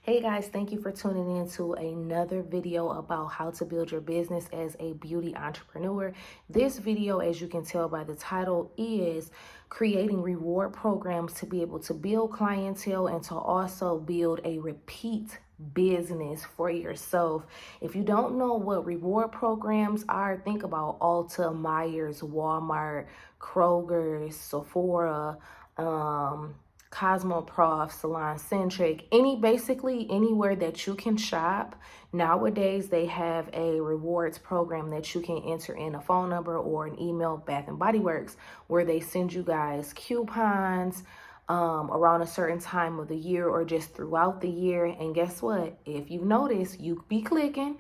Hey guys, thank you for tuning in to another video about how to build your business as a beauty entrepreneur. This video, as you can tell by the title, is creating reward programs to be able to build clientele and to also build a repeat business for yourself. If you don't know what reward programs are, think about Ulta, Myers, Walmart, Kroger, Sephora, Cosmoprof, Salon Centric, basically anywhere that you can shop. Nowadays, they have a rewards program that you can enter in a phone number or an email, Bath and Body Works, where they send you guys coupons around a certain time of the year or just throughout the year. And guess what? If you notice, you be clicking,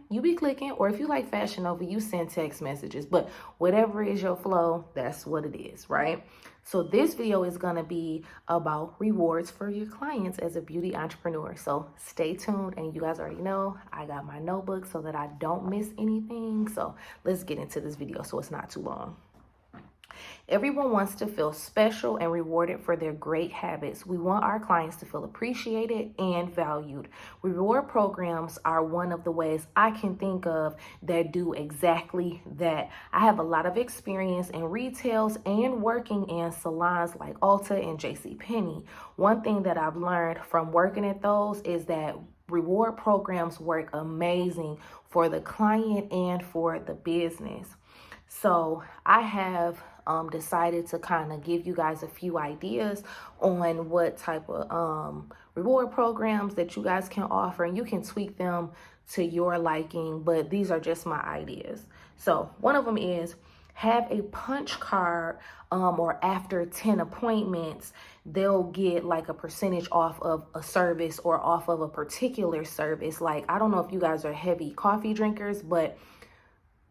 or if you like Fashion Nova, you send text messages. But whatever is your flow, that's what it is, right? So this video is going to be about rewards for your clients as a beauty entrepreneur. So stay tuned, and you guys already know I got my notebook so that I don't miss anything. So let's get into this video so it's not too long. Everyone wants to feel special and rewarded for their great habits. We want our clients to feel appreciated and valued. Reward programs are one of the ways I can think of that do exactly that. I have a lot of experience in retails and working in salons like Ulta and JCPenney. One thing that I've learned from working at those is that reward programs work amazing for the client and for the business. So I have decided to kind of give you guys a few ideas on what type of reward programs that you guys can offer, and you can tweak them to your liking, but these are just my ideas. So one of them is have a punch card, or after 10 appointments, they'll get like a percentage off of a service or off of a particular service. Like, I don't know if you guys are heavy coffee drinkers, but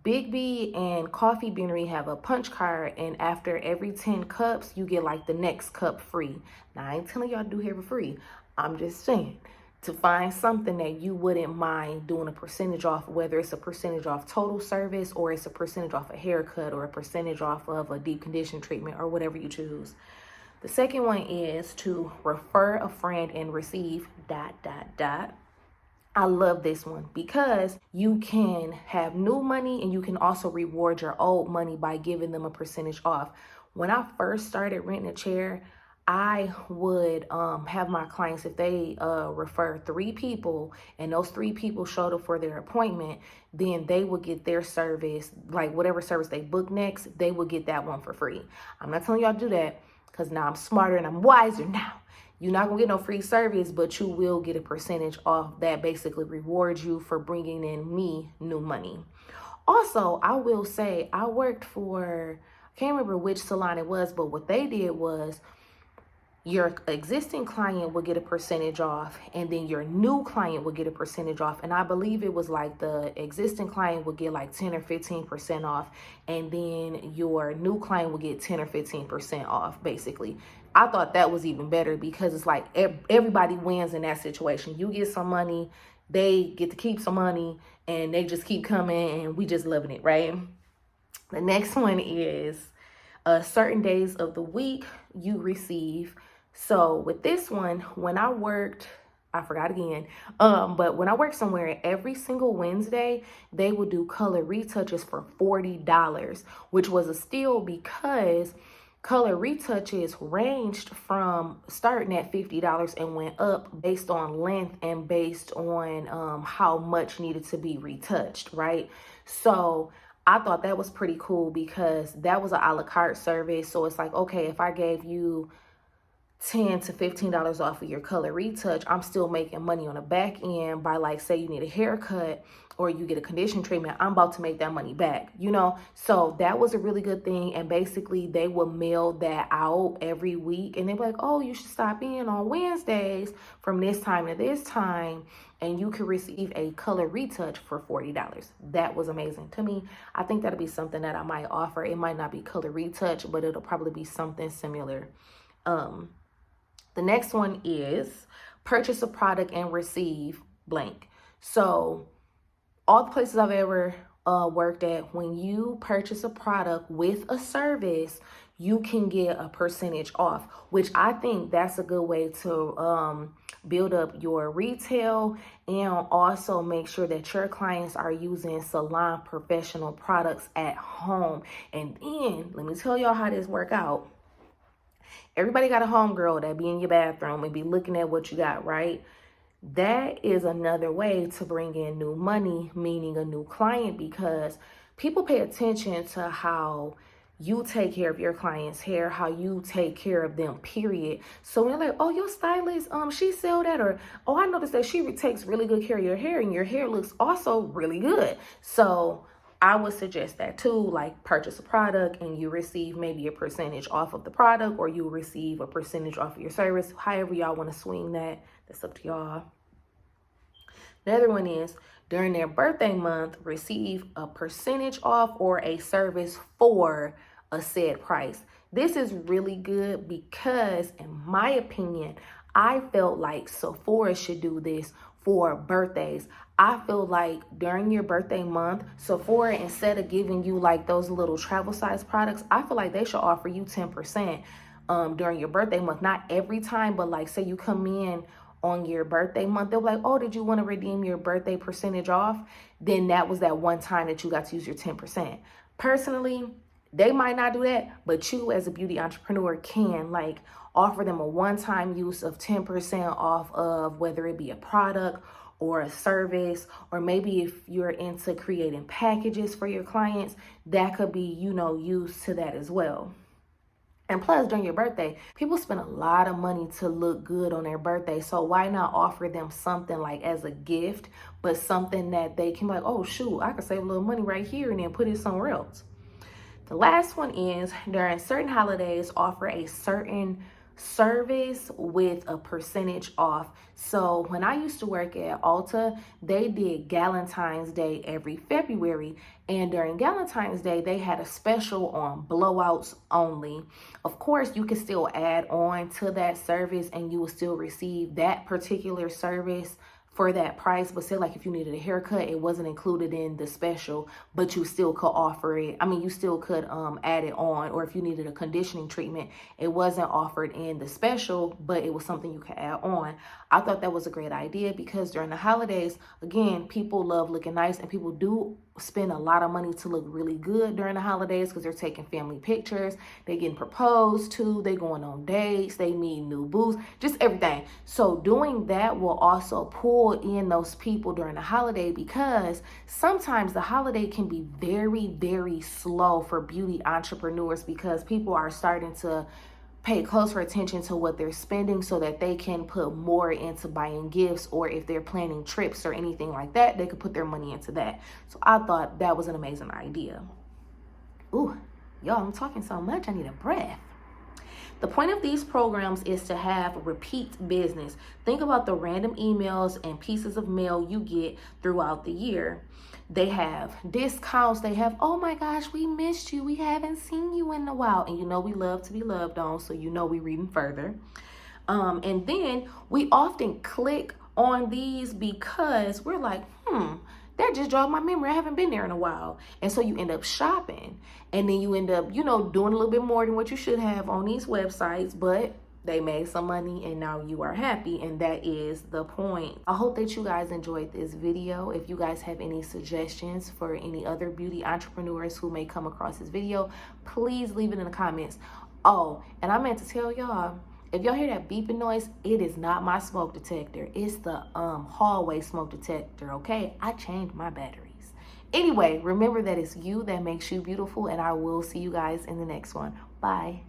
Big B and Coffee Beanery have a punch card, and after every 10 cups, you get like the next cup free. Now, I ain't telling y'all to do hair for free. I'm just saying to find something that you wouldn't mind doing a percentage off, whether it's a percentage off total service or it's a percentage off a haircut or a percentage off of a deep condition treatment or whatever you choose. The second one is to refer a friend and receive ... I love this one because you can have new money and you can also reward your old money by giving them a percentage off. When I first started renting a chair, I would have my clients, if they refer 3 people and those 3 people showed up for their appointment, then they would get their service, like whatever service they book next, they would get that one for free. I'm not telling y'all to do that because now I'm smarter and I'm wiser now. You're not gonna get no free service, but you will get a percentage off that basically rewards you for bringing in me new money. Also, I will say I worked for, I can't remember which salon it was, but what they did was your existing client will get a percentage off, and then your new client will get a percentage off. And I believe it was like the existing client will get like 10 or 15% off, and then your new client will get 10 or 15% off, basically. I thought that was even better because it's like everybody wins in that situation. You get some money, they get to keep some money, and they just keep coming, and we just loving it, right? The next one is certain days of the week you receive. So with this one, when I worked, I forgot again, but when I worked somewhere, every single Wednesday, they would do color retouches for $40, which was a steal because color retouches ranged from starting at $50 and went up based on length and based on how much needed to be retouched, right? So I thought that was pretty cool because that was an a la carte service. So it's like, okay, if I gave you $10 to $15 off of your color retouch, I'm still making money on the back end by, like, say you need a haircut or you get a condition treatment, I'm about to make that money back, you know? So that was a really good thing. And basically they would mail that out every week, and they'd be like, oh, you should stop in on Wednesdays from this time to this time, and you could receive a color retouch for $40. That was amazing to me. I think that'll be something that I might offer. It might not be color retouch, but it'll probably be something similar. The next one is purchase a product and receive blank. So all the places I've ever worked at, when you purchase a product with a service, you can get a percentage off, which I think that's a good way to build up your retail, and also make sure that your clients are using Salon professional products at home. And then let me tell y'all how this work out. Everybody got a homegirl that be in your bathroom and be looking at what you got, right? That is another way to bring in new money, meaning a new client, because people pay attention to how you take care of your client's hair, how you take care of them, period. So when they're like, oh, your stylist, she sell that, or oh, I noticed that she takes really good care of your hair and your hair looks also really good. So I would suggest that too, like purchase a product and you receive maybe a percentage off of the product, or you receive a percentage off of your service. However y'all want to swing that, that's up to y'all. The other one is during their birthday month, receive a percentage off or a service for a said price. This is really good because, in my opinion, I felt like Sephora should do this for birthdays. I feel like during your birthday month, Sephora, instead of giving you like those little travel size products, I feel like they should offer you 10% during your birthday month. Not every time, but like say you come in on your birthday month, they'll be like, oh, did you want to redeem your birthday percentage off? Then that was that one time that you got to use your 10%. Personally, they might not do that, but you as a beauty entrepreneur can like offer them a one-time use of 10% off of whether it be a product or a service, or maybe if you're into creating packages for your clients, that could be, used to that as well. And plus, during your birthday, people spend a lot of money to look good on their birthday. So why not offer them something like as a gift, but something that they can be like, oh, shoot, I could save a little money right here and then put it somewhere else. The last one is during certain holidays, offer a certain service with a percentage off. So when I used to work at Ulta, they did Galentine's Day every February. And during Galentine's Day, they had a special on blowouts only. Of course, you can still add on to that service and you will still receive that particular service for that price. But say like if you needed a haircut, it wasn't included in the special, but you still could offer it. I mean, you still could add it on. Or if you needed a conditioning treatment, it wasn't offered in the special, but it was something you could add on. I thought that was a great idea because during the holidays, again, people love looking nice and people do spend a lot of money to look really good during the holidays because they're taking family pictures, they getting proposed to, they going on dates, they meet new boo's, just everything. So doing that will also pull in those people during the holiday, because sometimes the holiday can be very, very slow for beauty entrepreneurs because people are starting to pay closer attention to what they're spending so that they can put more into buying gifts, or if they're planning trips or anything like that, they could put their money into that. So I thought that was an amazing idea. Ooh, y'all, I'm talking so much, I need a breath. The point of these programs is to have repeat business. Think about the random emails and pieces of mail you get throughout the year. They have discounts. They have, oh my gosh, we missed you. We haven't seen you in a while. And we love to be loved on, so we reading further. And then we often click on these because we're like, that just jogged my memory. I haven't been there in a while. And so you end up shopping. And then you end up, doing a little bit more than what you should have on these websites. But they made some money and now you are happy. And that is the point. I hope that you guys enjoyed this video. If you guys have any suggestions for any other beauty entrepreneurs who may come across this video, please leave it in the comments. Oh, and I meant to tell y'all, if y'all hear that beeping noise, it is not my smoke detector. It's the hallway smoke detector, okay? I changed my batteries. Anyway, remember that it's you that makes you beautiful, and I will see you guys in the next one. Bye.